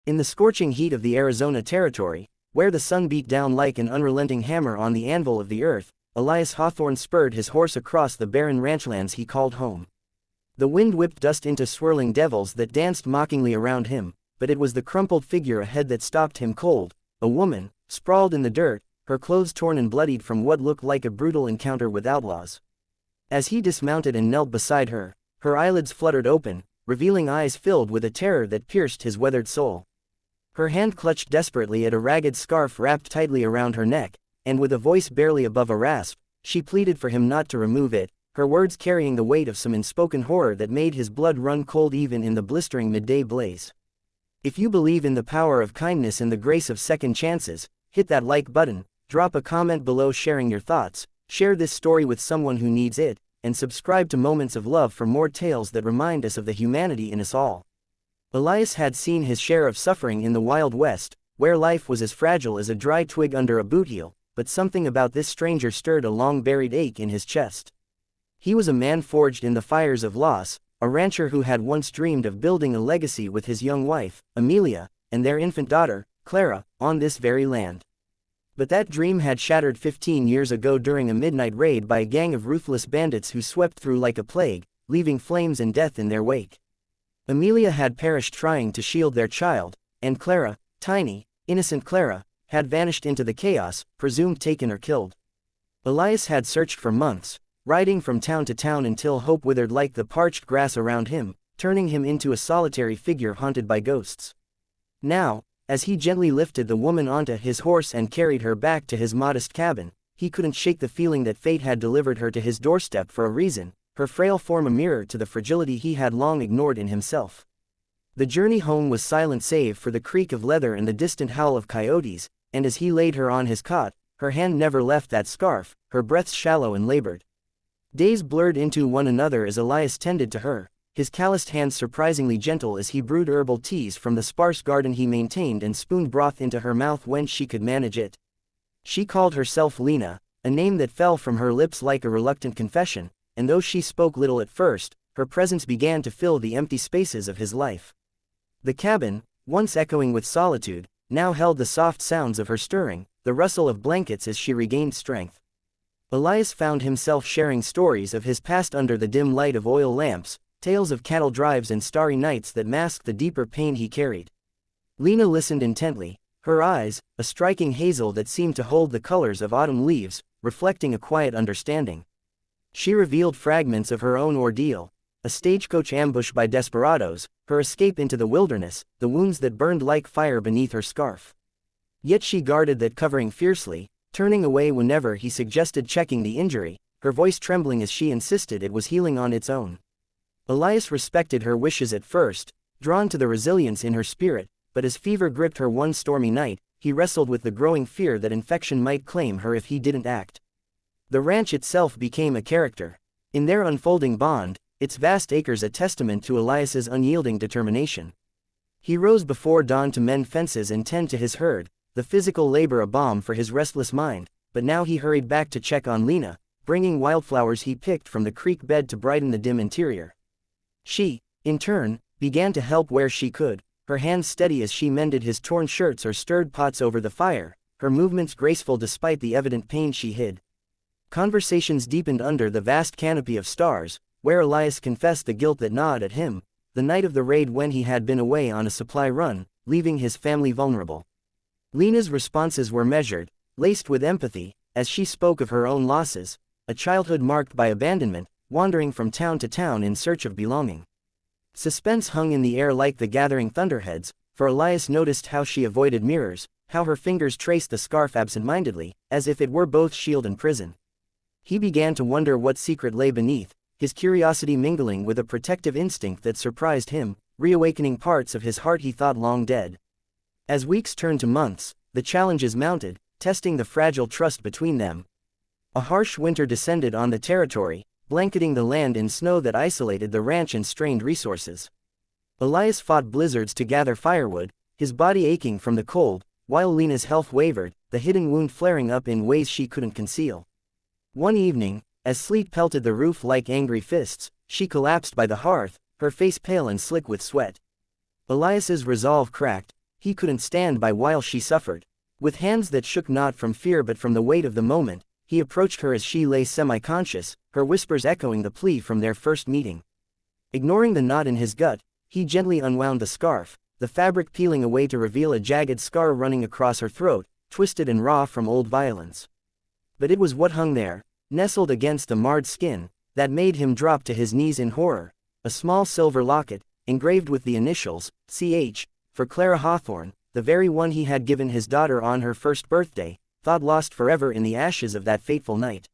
In the scorching heat of the Arizona Territory, where the sun beat down like an unrelenting hammer on the anvil of the earth, Elias Hawthorne spurred his horse across the barren ranchlands he called home. The wind whipped dust into swirling devils that danced mockingly around him, but it was the crumpled figure ahead that stopped him cold, a woman, sprawled in the dirt, her clothes torn and bloodied from what looked like a brutal encounter with outlaws. As he dismounted and knelt beside her, her eyelids fluttered open, revealing eyes filled with a terror that pierced his weathered soul. Her hand clutched desperately at a ragged scarf wrapped tightly around her neck, and with a voice barely above a rasp, she pleaded for him not to remove it, her words carrying the weight of some unspoken horror that made his blood run cold even in the blistering midday blaze. If you believe in the power of kindness and the grace of second chances, hit that like button, drop a comment below sharing your thoughts, share this story with someone who needs it, and subscribe to Moments of Love for more tales that remind us of the humanity in us all. Elias had seen his share of suffering in the Wild West, where life was as fragile as a dry twig under a boot heel, but something about this stranger stirred a long-buried ache in his chest. He was a man forged in the fires of loss, a rancher who had once dreamed of building a legacy with his young wife, Amelia, and their infant daughter, Clara, on this very land. But that dream had shattered 15 years ago during a midnight raid by a gang of ruthless bandits who swept through like a plague, leaving flames and death in their wake. Amelia had perished trying to shield their child, and Clara, tiny, innocent Clara, had vanished into the chaos, presumed taken or killed. Elias had searched for months, riding from town to town until hope withered like the parched grass around him, turning him into a solitary figure haunted by ghosts. Now, as he gently lifted the woman onto his horse and carried her back to his modest cabin, he couldn't shake the feeling that fate had delivered her to his doorstep for a reason, her frail form a mirror to the fragility he had long ignored in himself. The journey home was silent save for the creak of leather and the distant howl of coyotes, and as he laid her on his cot, her hand never left that scarf, her breaths shallow and labored. Days blurred into one another as Elias tended to her, his calloused hands surprisingly gentle as he brewed herbal teas from the sparse garden he maintained and spooned broth into her mouth when she could manage it. She called herself Lena, a name that fell from her lips like a reluctant confession, and though she spoke little at first, her presence began to fill the empty spaces of his life. The cabin, once echoing with solitude, now held the soft sounds of her stirring, the rustle of blankets as she regained strength. Elias found himself sharing stories of his past under the dim light of oil lamps, tales of cattle drives and starry nights that masked the deeper pain he carried. Lena listened intently, her eyes, a striking hazel that seemed to hold the colors of autumn leaves, reflecting a quiet understanding. She revealed fragments of her own ordeal, a stagecoach ambush by desperados, her escape into the wilderness, the wounds that burned like fire beneath her scarf. Yet she guarded that covering fiercely, turning away whenever he suggested checking the injury, her voice trembling as she insisted it was healing on its own. Elias respected her wishes at first, drawn to the resilience in her spirit, but as fever gripped her one stormy night, he wrestled with the growing fear that infection might claim her if he didn't act. The ranch itself became a character. In their unfolding bond, its vast acres a testament to Elias's unyielding determination. He rose before dawn to mend fences and tend to his herd, the physical labor a balm for his restless mind, but now he hurried back to check on Lena, bringing wildflowers he picked from the creek bed to brighten the dim interior. She, in turn, began to help where she could, her hands steady as she mended his torn shirts or stirred pots over the fire, her movements graceful despite the evident pain she hid. Conversations deepened under the vast canopy of stars, where Elias confessed the guilt that gnawed at him, the night of the raid when he had been away on a supply run, leaving his family vulnerable. Lena's responses were measured, laced with empathy, as she spoke of her own losses, a childhood marked by abandonment, wandering from town to town in search of belonging. Suspense hung in the air like the gathering thunderheads, for Elias noticed how she avoided mirrors, how her fingers traced the scarf absent-mindedly, as if it were both shield and prison. He began to wonder what secret lay beneath, his curiosity mingling with a protective instinct that surprised him, reawakening parts of his heart he thought long dead. As weeks turned to months, the challenges mounted, testing the fragile trust between them. A harsh winter descended on the territory, blanketing the land in snow that isolated the ranch and strained resources. Elias fought blizzards to gather firewood, his body aching from the cold, while Lena's health wavered, the hidden wound flaring up in ways she couldn't conceal. One evening, as sleet pelted the roof like angry fists, she collapsed by the hearth, her face pale and slick with sweat. Elias's resolve cracked, he couldn't stand by while she suffered. With hands that shook not from fear but from the weight of the moment, he approached her as she lay semi-conscious, her whispers echoing the plea from their first meeting. Ignoring the knot in his gut, he gently unwound the scarf, the fabric peeling away to reveal a jagged scar running across her throat, twisted and raw from old violence. But it was what hung there, nestled against the marred skin, that made him drop to his knees in horror, a small silver locket, engraved with the initials, C.H., for Clara Hawthorne, the very one he had given his daughter on her first birthday, thought lost forever in the ashes of that fateful night.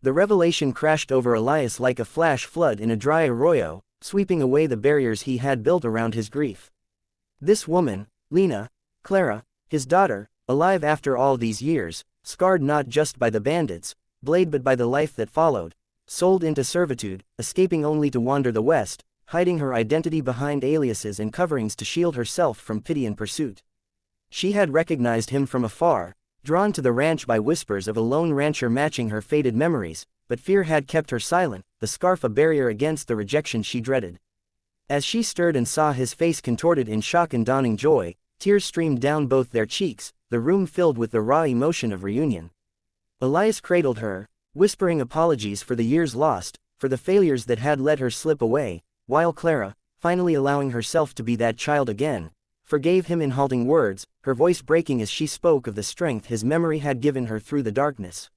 The revelation crashed over Elias like a flash flood in a dry arroyo, sweeping away the barriers he had built around his grief. This woman, Lena, Clara, his daughter, alive after all these years, scarred not just by the bandits' blade but by the life that followed, sold into servitude, escaping only to wander the West, hiding her identity behind aliases and coverings to shield herself from pity and pursuit. She had recognized him from afar, drawn to the ranch by whispers of a lone rancher matching her faded memories, but fear had kept her silent, the scarf a barrier against the rejection she dreaded. As she stirred and saw his face contorted in shock and dawning joy, tears streamed down both their cheeks, the room filled with the raw emotion of reunion. Elias cradled her, whispering apologies for the years lost, for the failures that had let her slip away, while Clara, finally allowing herself to be that child again, forgave him in halting words, her voice breaking as she spoke of the strength his memory had given her through the darkness.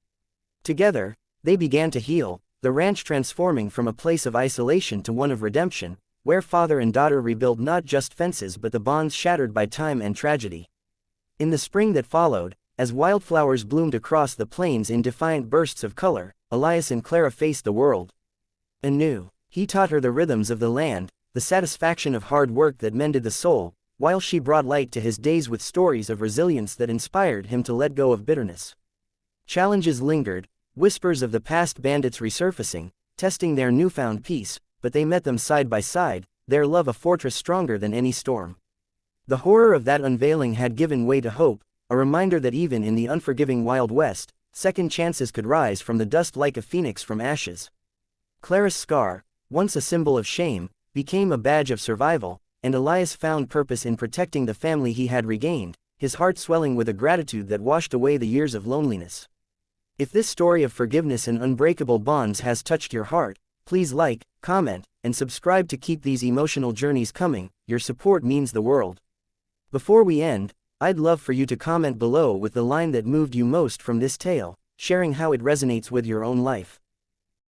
Together, they began to heal, the ranch transforming from a place of isolation to one of redemption, where father and daughter rebuilt not just fences but the bonds shattered by time and tragedy. In the spring that followed, as wildflowers bloomed across the plains in defiant bursts of color, Elias and Clara faced the world anew. He taught her the rhythms of the land, the satisfaction of hard work that mended the soul, while she brought light to his days with stories of resilience that inspired him to let go of bitterness. Challenges lingered, whispers of the past bandits resurfacing, testing their newfound peace, but they met them side by side, their love a fortress stronger than any storm. The horror of that unveiling had given way to hope, a reminder that even in the unforgiving Wild West, second chances could rise from the dust like a phoenix from ashes. Clara's scar, once a symbol of shame, became a badge of survival, and Elias found purpose in protecting the family he had regained, his heart swelling with a gratitude that washed away the years of loneliness. If this story of forgiveness and unbreakable bonds has touched your heart, please like, comment, and subscribe to keep these emotional journeys coming. Your support means the world. Before we end, I'd love for you to comment below with the line that moved you most from this tale, sharing how it resonates with your own life.